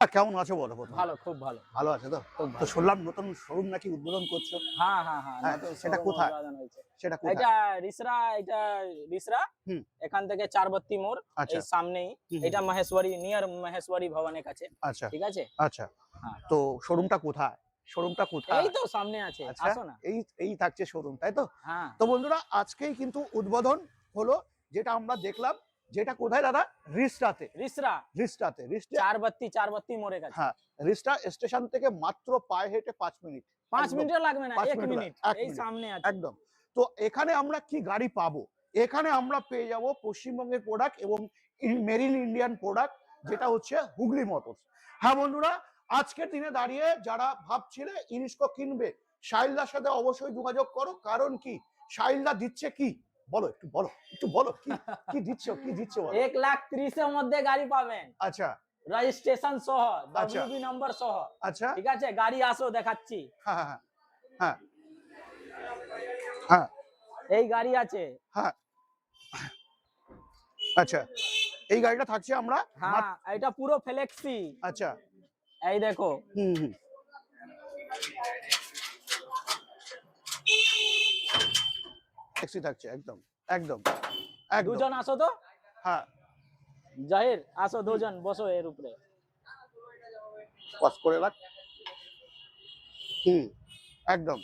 কেমন আছো বলো প্রথমে? ভালো, খুব ভালো। ভালো আছে তো? খুব তো ভালো। শুনলাম নতুন শোরুম নাকি উদ্বোধন করছো? হ্যাঁ, হ্যাঁ, হ্যাঁ। হ্যাঁ, নতুন সেটা শোরুম কোথায়? উদ্বোধন হয়েছে। সেটা কোথায়? এটা রিসরা। হুম, এখান থেকে চারবত্তি মোড় আচ্ছা। এই সামনেই। হুম, এটা হুম, মহেশ্বরী নিয়ার মহেশ্বরী ভবনের কাছে। আচ্ছা, ঠিক আছে? আচ্ছা। হ্যাঁ। তো শোরুমটা কোথায়? শোরুমটা এই কোথায়? তো সামনে আছে। আচ্ছা, আসো না। এই এই থাকছে শোরুম, তাই তো? হ্যাঁ। তো বন্ধুরা আজকেই কিন্তু উদ্বোধন হলো, যেটা আমরা দেখলাম, যেটা কোথায় দাদা? রিষ্টাতে। রিসরা রিষ্টাতে। রিষ্টা, চারবত্তি মোড়ের কাছে। হ্যাঁ, রিষ্টা স্টেশন থেকে মাত্র পায়ে হেঁটে ৫ মিনিট। ৫ একদম মিনিটও লাগবে না, ৫ ১ মিনিট মিনিট। ১ এই মিনিট। সামনে আছে। একদম। তো এখানে আমরা কি গাড়ি পাবো? এখানে আমরা পেয়ে যাবো পশ্চিমবঙ্গের প্রোডাক্ট এবং মেরিন ইন্ডিয়ান প্রোডাক্ট, যেটা হচ্ছে হুগলি মোটরস। হ্যাঁ বন্ধুরা, আজকের দিনে দাঁড়িয়ে যারা ভাবছিলে ইনিস্কো কিনবে, সাহিলদার সাথে অবশ্যই যোগাযোগ করো। কারণ কি, সাহিলদা দিচ্ছে কি? বলো, একটু বলো কি কি দিচ্ছ, কি দিচ্ছ বলো। ১,৩০,০০০ এর মধ্যে গাড়ি পাবেন। আচ্ছা, রেজিস্ট্রেশন সহ, আচ্ছা, ডব্লিউবি নম্বর সহ। আচ্ছা। ঠিক আছে? গাড়ি আসো দেখাচ্ছি। হ্যাঁ, হ্যাঁ, হ্যাঁ, হ্যাঁ, এই গাড়ি আছে। হ্যাঁ, আচ্ছা। এই গাড়িটা থাকছে আমরা হ্যাঁ, এটা পুরো ফ্লেক্সি। আচ্ছা। এই দেখো। হুম, হুম। ট্যাক্সি থাকছে একদম, একদম, একদম। দুজন আসো তো। হ্যাঁ, জাহির আসো, দুজন বসো এর উপরে। পজ করে রাখ। হুম, একদম,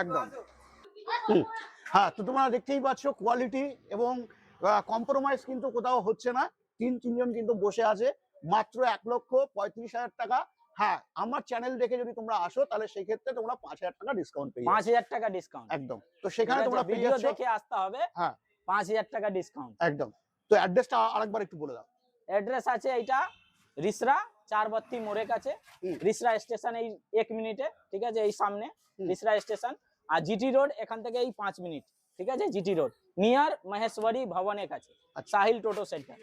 একদম। হুম। হ্যাঁ, তো তোমরা দেখতেই পাচ্ছ কোয়ালিটি এবং কম্প্রোমাইজ কিন্তু কোথাও হচ্ছে না। তিনজন কিন্তু বসে আছে মাত্র ১,৩৫,০০০ টাকা। হ্যাঁ, আমার চ্যানেল দেখে যদি তোমরা আসো তাহলে সেই ক্ষেত্রে তোমরা ৫,০০০ টাকা ডিসকাউন্ট পেয়ে যাচ্ছ। ৫,০০০ টাকা ডিসকাউন্ট। একদম। তো ঠিক সেখানে আছে? তোমরা পেয়ে ভিডিও যাচ্ছ। দেখে আসতে হবে। হ্যাঁ, ৫,০০০ টাকা ডিসকাউন্ট। একদম। তো অ্যাড্রেসটা আরেকবার একটু বলে দাও। অ্যাড্রেস আছে এইটা রিসরা চারবত্তি মোড়ের কাছে। হুম, রিসরা স্টেশন এই ১ মিনিটে। ঠিক আছে? এই সামনে হুম, রিসরা স্টেশন। আর জিটি রোড এখান থেকে এই ৫ মিনিট। ঠিক আছে? জিটি রোড নিয়ার মহেশ্বরী ভবনের কাছে। আচ্ছা। সাহিল টোটো সেন্টার।